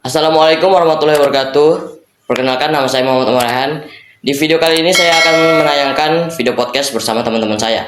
Assalamualaikum warahmatullahi wabarakatuh. Perkenalkan, nama saya Muhammad Umarahan. Di video kali ini saya akan menayangkan video podcast bersama teman-teman saya.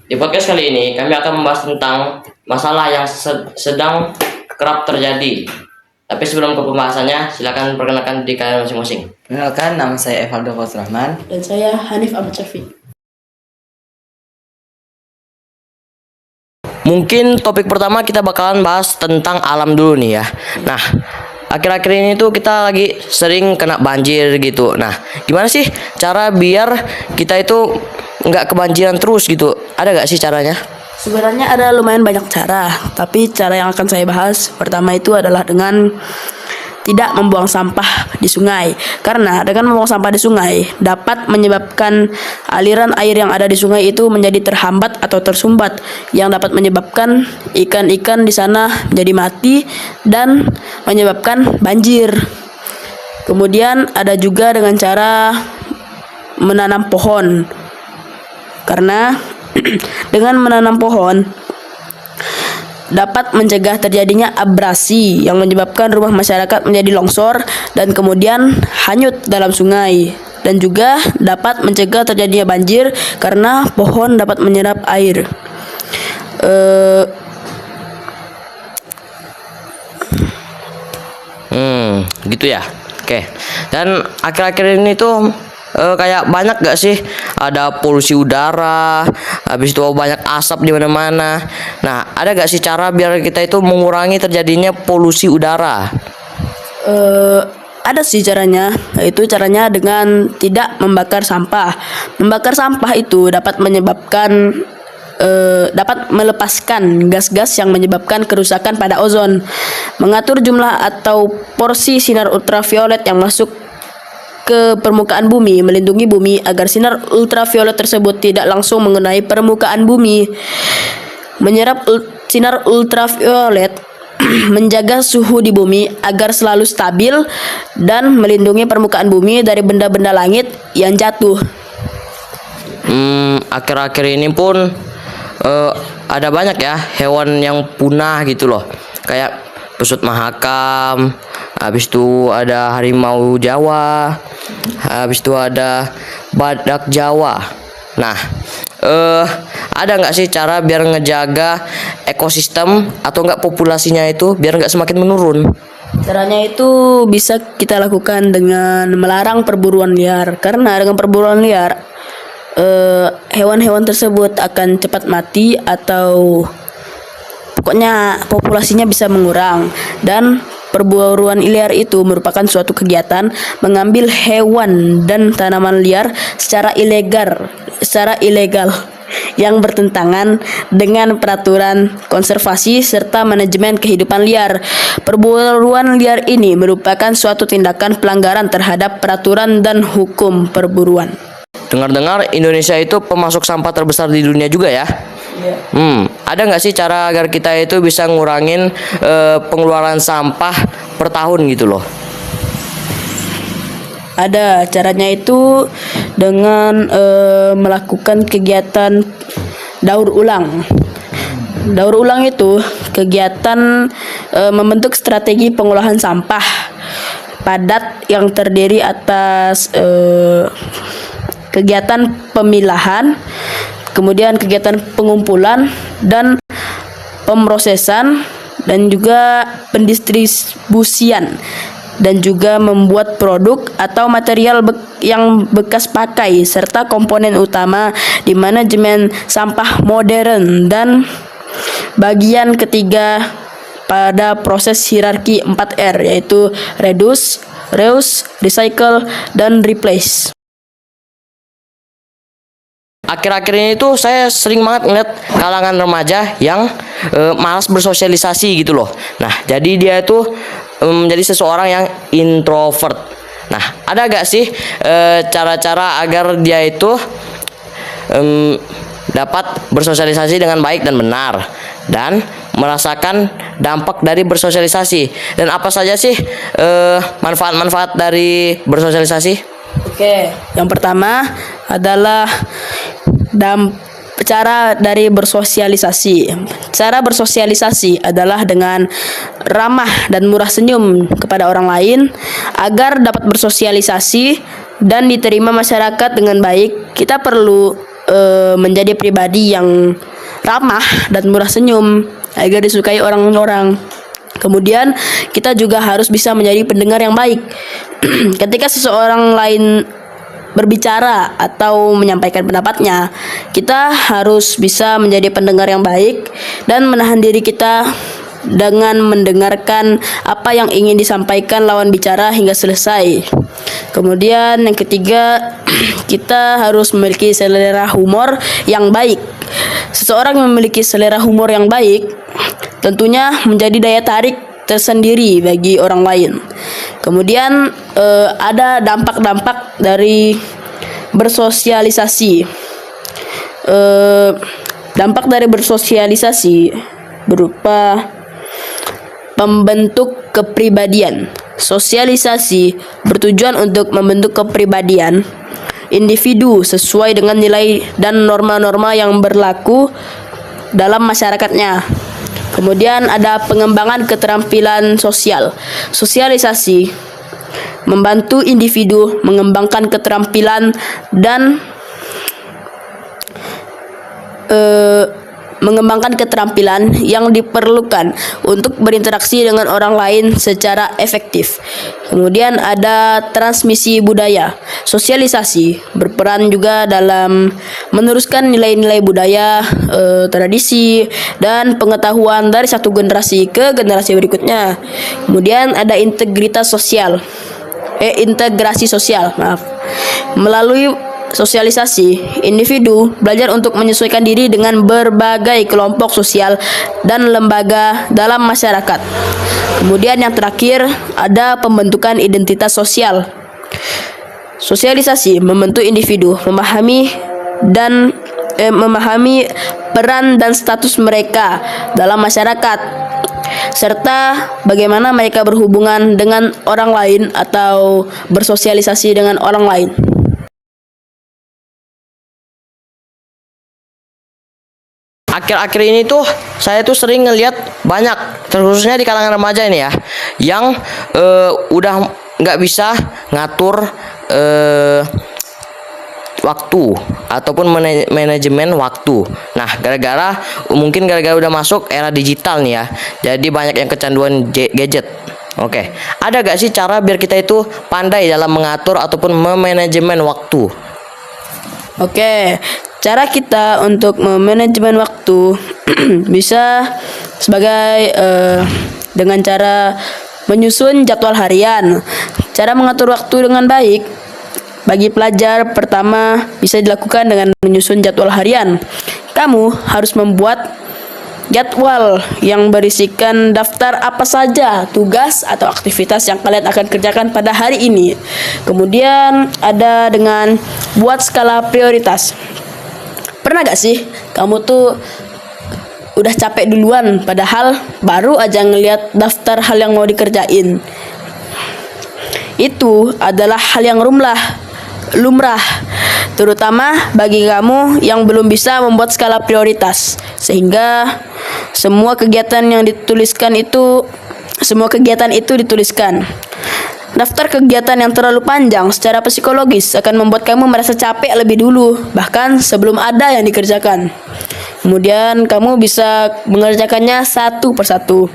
Di podcast kali ini kami akan membahas tentang masalah yang sedang kerap terjadi. Tapi sebelum ke pembahasannya, silakan perkenalkan diri kalian masing-masing. Perkenalkan, nama saya Evaldo Rahman. Dan saya Hanif Ahmad Syafiq. Mungkin topik pertama kita bakalan bahas tentang alam dulu nih ya. Nah, akhir-akhir ini tuh kita lagi sering kena banjir gitu. Nah, gimana sih cara biar kita itu nggak kebanjiran terus gitu? Ada nggak sih caranya? Sebenarnya ada lumayan banyak cara, tapi cara yang akan saya bahas pertama itu adalah dengan tidak membuang sampah di sungai. Karena dengan membuang sampah di sungai dapat menyebabkan aliran air yang ada di sungai itu menjadi terhambat atau tersumbat, yang dapat menyebabkan ikan-ikan di sana menjadi mati dan menyebabkan banjir. Kemudian ada juga dengan cara menanam pohon. Karena dengan menanam pohon dapat mencegah terjadinya abrasi yang menyebabkan rumah masyarakat menjadi longsor dan kemudian hanyut dalam sungai, dan juga dapat mencegah terjadinya banjir karena pohon dapat menyerap air. Gitu ya. Oke. Dan akhir-akhir ini tuh kayak banyak gak sih ada polusi udara, habis itu banyak asap di mana-mana. Nah, ada gak sih cara biar kita itu mengurangi terjadinya polusi udara? Ada sih caranya, yaitu caranya dengan tidak membakar sampah. Membakar sampah itu dapat melepaskan gas-gas yang menyebabkan kerusakan pada ozon. Mengatur jumlah atau porsi sinar ultraviolet yang masuk ke permukaan bumi, melindungi bumi agar sinar ultraviolet tersebut tidak langsung mengenai permukaan bumi. Menyerap sinar ultraviolet menjaga suhu di bumi agar selalu stabil dan melindungi permukaan bumi dari benda-benda langit yang jatuh. Akhir-akhir ini pun ada banyak ya hewan yang punah gitu loh. Kayak pesut mahakam, habis itu ada harimau Jawa, habis itu ada badak Jawa. Nah, ada nggak sih cara biar ngejaga ekosistem atau nggak populasinya itu biar nggak semakin menurun? Caranya itu bisa kita lakukan dengan melarang perburuan liar. Karena dengan perburuan liar, hewan-hewan tersebut akan cepat mati atau pokoknya populasinya bisa mengurang. Dan perburuan liar itu merupakan suatu kegiatan mengambil hewan dan tanaman liar secara ilegal yang bertentangan dengan peraturan konservasi serta manajemen kehidupan liar. Perburuan liar ini merupakan suatu tindakan pelanggaran terhadap peraturan dan hukum perburuan. Dengar-dengar Indonesia itu pemasok sampah terbesar di dunia juga ya? Ada nggak sih cara agar kita itu bisa ngurangin pengeluaran sampah per tahun gitu loh? Ada caranya itu dengan melakukan kegiatan daur ulang. Daur ulang itu kegiatan membentuk strategi pengolahan sampah padat yang terdiri atas kegiatan pemilahan, kemudian kegiatan pengumpulan dan pemrosesan, dan juga pendistribusian, dan juga membuat produk atau material yang bekas pakai serta komponen utama di manajemen sampah modern. Dan bagian ketiga pada proses hierarki 4R, yaitu reduce, reuse, recycle, dan replace. Akhir-akhir ini tuh saya sering banget ngeliat kalangan remaja yang malas bersosialisasi gitu loh. Nah, jadi dia tuh menjadi seseorang yang introvert. Nah, ada gak sih cara-cara agar dia itu dapat bersosialisasi dengan baik dan benar dan merasakan dampak dari bersosialisasi? Dan apa saja sih manfaat-manfaat dari bersosialisasi? Oke, yang pertama adalah cara dari bersosialisasi. Cara bersosialisasi adalah dengan ramah dan murah senyum kepada orang lain agar dapat bersosialisasi dan diterima masyarakat dengan baik. Kita perlu menjadi pribadi yang ramah dan murah senyum agar disukai orang-orang. Kemudian kita juga harus bisa menjadi pendengar yang baik. Ketika seseorang lain berbicara atau menyampaikan pendapatnya, kita harus bisa menjadi pendengar yang baik dan menahan diri kita dengan mendengarkan apa yang ingin disampaikan lawan bicara hingga selesai. Kemudian yang ketiga, kita harus memiliki selera humor yang baik. Seseorang yang memiliki selera humor yang baik tentunya menjadi daya tarik tersendiri bagi orang lain. Kemudian ada dampak-dampak dari bersosialisasi. Dampak dari bersosialisasi berupa pembentuk kepribadian. Sosialisasi bertujuan untuk membentuk kepribadian individu sesuai dengan nilai dan norma-norma yang berlaku dalam masyarakatnya. Kemudian ada pengembangan keterampilan sosial. Sosialisasi membantu individu mengembangkan keterampilan dan mengembangkan keterampilan yang diperlukan untuk berinteraksi dengan orang lain secara efektif. Kemudian ada transmisi budaya. Sosialisasi berperan juga dalam meneruskan nilai-nilai budaya, tradisi, dan pengetahuan dari satu generasi ke generasi berikutnya. Kemudian ada integrasi sosial, Melalui sosialisasi, individu belajar untuk menyesuaikan diri dengan berbagai kelompok sosial dan lembaga dalam masyarakat. Kemudian yang terakhir ada pembentukan identitas sosial. Sosialisasi membentuk individu memahami peran dan status mereka dalam masyarakat serta bagaimana mereka berhubungan dengan orang lain atau bersosialisasi dengan orang lain. Akhir-akhir ini tuh saya tuh sering ngelihat banyak, terkhususnya di kalangan remaja ini ya, yang udah nggak bisa ngatur waktu ataupun manajemen waktu. Nah, mungkin gara-gara udah masuk era digital nih ya, jadi banyak yang kecanduan gadget. Oke, ada gak sih cara biar kita itu pandai dalam mengatur ataupun memanajemen waktu? Oke, cara kita untuk memanajemen waktu bisa sebagai dengan cara menyusun jadwal harian. Cara mengatur waktu dengan baik bagi pelajar pertama bisa dilakukan dengan menyusun jadwal harian. Kamu harus membuat jadwal yang berisikan daftar apa saja tugas atau aktivitas yang kalian akan kerjakan pada hari ini. Kemudian ada dengan buat skala prioritas. Pernah gak sih kamu tuh udah capek duluan padahal baru aja ngeliat daftar hal yang mau dikerjain? Itu adalah hal yang lumrah, terutama bagi kamu yang belum bisa membuat skala prioritas, sehingga semua kegiatan itu dituliskan. Daftar kegiatan yang terlalu panjang secara psikologis akan membuat kamu merasa capek lebih dulu, bahkan sebelum ada yang dikerjakan. Kemudian kamu bisa mengerjakannya satu persatu.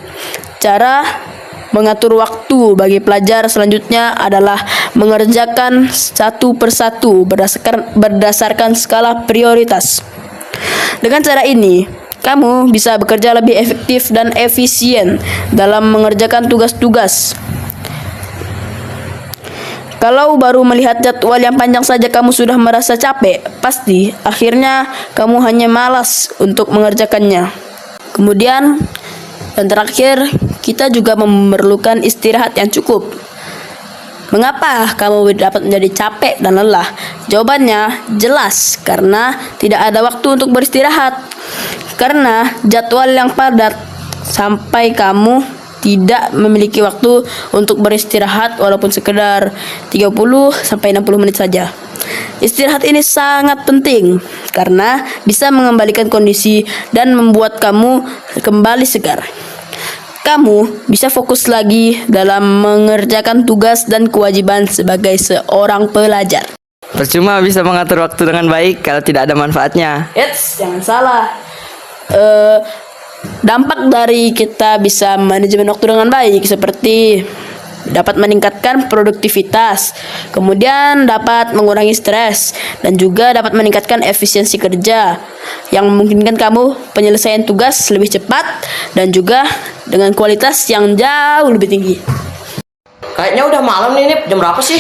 Cara mengatur waktu bagi pelajar selanjutnya adalah mengerjakan satu persatu berdasarkan skala prioritas. Dengan cara ini, kamu bisa bekerja lebih efektif dan efisien dalam mengerjakan tugas-tugas. Kalau baru melihat jadwal yang panjang saja kamu sudah merasa capek, pasti akhirnya kamu hanya malas untuk mengerjakannya. Kemudian, dan terakhir, kita juga memerlukan istirahat yang cukup. Mengapa kamu dapat menjadi capek dan lelah? Jawabannya jelas, karena tidak ada waktu untuk beristirahat. Karena jadwal yang padat sampai kamu tidak memiliki waktu untuk beristirahat walaupun sekedar 30 sampai 60 menit saja. Istirahat ini sangat penting karena bisa mengembalikan kondisi dan membuat kamu kembali segar. Kamu bisa fokus lagi dalam mengerjakan tugas dan kewajiban sebagai seorang pelajar. Percuma bisa mengatur waktu dengan baik kalau tidak ada manfaatnya. Eits, jangan salah. Dampak dari kita bisa manajemen waktu dengan baik seperti dapat meningkatkan produktivitas, kemudian dapat mengurangi stres, dan juga dapat meningkatkan efisiensi kerja yang memungkinkan kamu penyelesaian tugas lebih cepat dan juga dengan kualitas yang jauh lebih tinggi. Kayaknya udah malam nih, Nip. Jam berapa sih?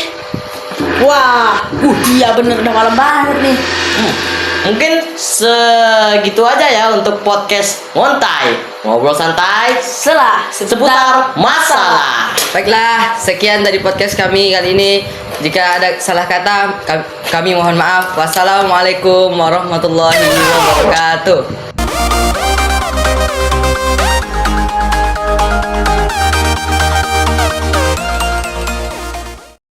Wah, iya bener udah malam banget nih. Mungkin segitu aja ya untuk podcast Ngontai, ngobrol santai seputar masalah. Baiklah, sekian dari podcast kami kali ini. Jika ada salah kata, kami mohon maaf. Wassalamualaikum warahmatullahi wabarakatuh.